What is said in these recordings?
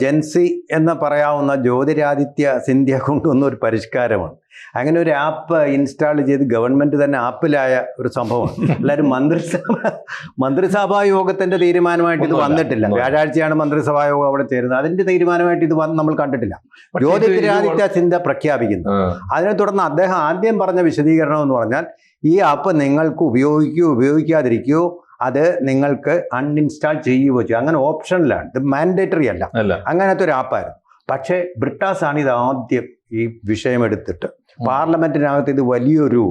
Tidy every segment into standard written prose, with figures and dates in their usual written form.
ജെൻസി എന്ന് പറയാവുന്ന ജ്യോതിരാദിത്യ സിന്ധ്യ കൊണ്ടുവന്ന ഒരു പരിഷ്കാരമാണ്. അങ്ങനെ ഒരു ആപ്പ് ഇൻസ്റ്റാൾ ചെയ്ത് ഗവൺമെൻറ് തന്നെ ആപ്പിലായ ഒരു സംഭവമാണ്. എല്ലാവരും മന്ത്രിസഭാ യോഗത്തിൻ്റെ തീരുമാനമായിട്ട് ഇത് വന്നിട്ടില്ല. വ്യാഴാഴ്ചയാണ് മന്ത്രിസഭാ യോഗം അവിടെ ചേരുന്നത്. അതിൻ്റെ തീരുമാനമായിട്ട് ഇത് നമ്മൾ കണ്ടിട്ടില്ല. ജ്യോതിരാദിത്യ സിന്ധ്യ പ്രഖ്യാപിക്കുന്നു. അതിനെ തുടർന്ന് അദ്ദേഹം ആദ്യം പറഞ്ഞ വിശദീകരണം എന്ന് പറഞ്ഞാൽ, ഈ ആപ്പ് നിങ്ങൾക്ക് ഉപയോഗിക്കാതിരിക്കുകയോ അത് നിങ്ങൾക്ക് അൺഇൻസ്റ്റാൾ ചെയ്യുകയോ ചെയ്യും. അങ്ങനെ ഓപ്ഷനിലാണ്, ഇത് മാൻഡേറ്ററി അല്ല. അങ്ങനത്തെ ഒരു ആപ്പായിരുന്നു. പക്ഷേ ബ്രിട്ടാസാണ് ഇത് ആദ്യം ഈ വിഷയമെടുത്തിട്ട് പാർലമെന്റിനകത്ത് ഇത് വലിയൊരു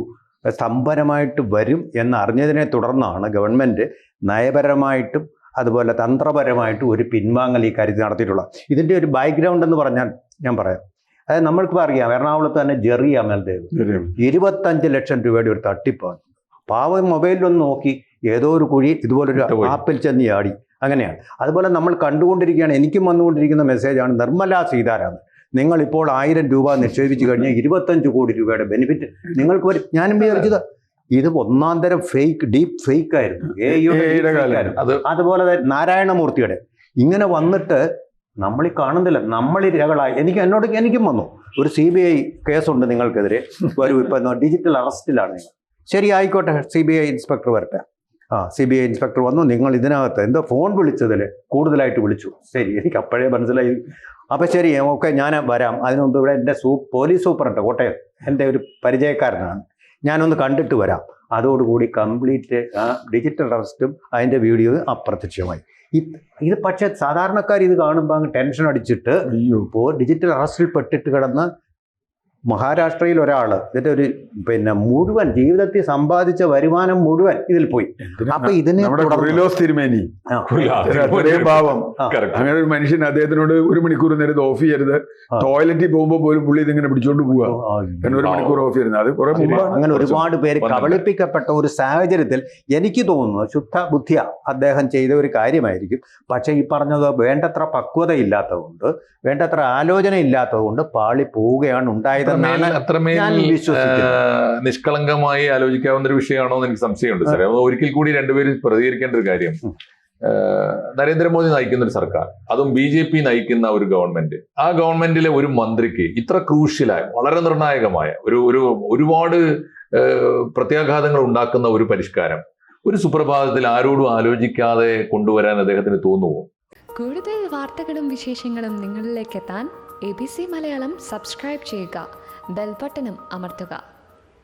സ്തംഭനമായിട്ട് വരും എന്നറിഞ്ഞതിനെ തുടർന്നാണ് ഗവൺമെൻറ് നയപരമായിട്ടും അതുപോലെ തന്ത്രപരമായിട്ടും ഒരു പിൻവാങ്ങൽ ഈ കാര്യത്തിൽ നടത്തിയിട്ടുള്ളത്. ഇതിൻ്റെ ഒരു ബാക്ക്ഗ്രൗണ്ട് എന്ന് പറഞ്ഞാൽ ഞാൻ പറയാം. അതായത് നമ്മൾക്കിപ്പോൾ അറിയാം, എറണാകുളത്ത് തന്നെ ജെറി അമൽദേവ് 25 ലക്ഷം രൂപയുടെ ഒരു തട്ടിപ്പാണ്. പാവം മൊബൈലിലൊന്ന് നോക്കി ഏതോ ഒരു കുഴി ഇതുപോലൊരു ആപ്പിൽ ചെന്ന് ചാടി. അങ്ങനെയാണ്. അതുപോലെ നമ്മൾ കണ്ടുകൊണ്ടിരിക്കുകയാണ്, എനിക്കും വന്നുകൊണ്ടിരിക്കുന്ന മെസ്സേജാണ് നിർമ്മലാ സീതാരാമൻ, നിങ്ങളിപ്പോൾ 1000 രൂപ നിക്ഷേപിച്ചു കഴിഞ്ഞാൽ 25 കോടി രൂപയുടെ ബെനിഫിറ്റ് നിങ്ങൾക്ക് വരും. ഞാനും വിചാരിച്ചത് ഇത് ഒന്നാം തരം ഡീപ്പ് ഫേക്ക് ആയിരുന്നു. അതുപോലെ നാരായണമൂർത്തിയുടെ ഇങ്ങനെ വന്നിട്ട് നമ്മൾ ഈ കാണുന്നില്ല. നമ്മൾ ഇരകളായി. എനിക്കും വന്നു ഒരു CBI കേസുണ്ട് നിങ്ങൾക്കെതിരെ, വരും. ഇപ്പം ഡിജിറ്റൽ അറസ്റ്റിലാണ് നിങ്ങൾ. ശരി, ആയിക്കോട്ടെ, CBI ഇൻസ്പെക്ടർ വരട്ടെ. CBI ഇൻസ്പെക്ടർ വന്നു, നിങ്ങൾ ഇതിനകത്ത് എന്തോ ഫോൺ വിളിച്ചതിൽ കൂടുതലായിട്ട് വിളിച്ചു. ശരി, എനിക്ക് അപ്പോഴേ മനസ്സിലായി. അപ്പം ശരി, ഓക്കെ, ഞാൻ വരാം. അതിനു മുമ്പ് ഇവിടെ എൻ്റെ പോലീസ് സൂപ്രണ്ട് കോട്ടയം എൻ്റെ ഒരു പരിചയക്കാരനാണ്, ഞാനൊന്ന് കണ്ടിട്ട് വരാം. അതോടുകൂടി കംപ്ലീറ്റ് ഡിജിറ്റൽ അറസ്റ്റും അതിൻ്റെ വീഡിയോയും അപ്രത്യക്ഷമായി. ഇത് പക്ഷേ സാധാരണക്കാർ ഇത് കാണുമ്പോൾ അങ്ങ് ടെൻഷൻ അടിച്ചിട്ട് ഇപ്പോൾ ഡിജിറ്റൽ അറസ്റ്റിൽ പെട്ടിട്ട് കിടന്ന് മഹാരാഷ്ട്രയിൽ ഒരാൾ ഇതിൻ്റെ ഒരു മുഴുവൻ ജീവിതത്തിൽ സമ്പാദിച്ച വരുമാനം മുഴുവൻ ഇതിൽ പോയി. അപ്പൊ ഇതിനെ പാവം അങ്ങനെ ഒരു മനുഷ്യൻ, അദ്ദേഹത്തിനോട് 1 മണിക്കൂർ നേരം ഓഫ് ചെയ്യരുത്, ടോയ്ലറ്റിൽ പോകുമ്പോൾ പോലും പുള്ളി ഇതിങ്ങനെ പിടിച്ചോണ്ട് പോവുക. 1 മണിക്കൂർ ഓഫ് ചെയ്യുന്നത് അത് കുറെ മുമ്പ്. അങ്ങനെ ഒരുപാട് പേര് കബളിപ്പിക്കപ്പെട്ട ഒരു സാഹചര്യത്തിൽ എനിക്ക് തോന്നുന്നു ശുദ്ധ ബുദ്ധിയ അദ്ദേഹം ചെയ്ത ഒരു കാര്യമായിരിക്കും. പക്ഷെ ഈ പറഞ്ഞത് വേണ്ടത്ര പക്വത ഇല്ലാത്തതുകൊണ്ട്, വേണ്ടത്ര ആലോചന ഇല്ലാത്തതുകൊണ്ട് പാളി പോവുകയാണ് ഉണ്ടായത്. നിഷ്കളങ്കമായി ആലോചിക്കാവുന്ന ഒരു വിഷയമാണോ എന്ന് എനിക്ക് സംശയമുണ്ട് സാർ. ഒരിക്കൽ കൂടി രണ്ടുപേരും പ്രതികരിക്കേണ്ട ഒരു കാര്യം, നരേന്ദ്രമോദി നയിക്കുന്ന ഒരു സർക്കാർ, അതും BJP നയിക്കുന്ന ഒരു ഗവൺമെന്റ്, ആ ഗവൺമെന്റിലെ ഒരു മന്ത്രിക്ക് ഇത്ര ക്രൂഷ്യലായ, വളരെ നിർണായകമായ ഒരുപാട് പ്രത്യാഘാതങ്ങൾ ഉണ്ടാക്കുന്ന ഒരു പരിഷ്കാരം ഒരു സുപ്രഭാതത്തിൽ ആരോടും ആലോചിക്കാതെ കൊണ്ടുവരാൻ അദ്ദേഹത്തിന് തോന്നുമോ? കൂടുതൽ വാർത്തകളും വിശേഷങ്ങളും നിങ്ങളിലേക്ക് എത്താൻ ABC മലയാളം സബ്സ്ക്രൈബ് ചെയ്യുക, ബെൽ ബട്ടണും അമർത്തുക.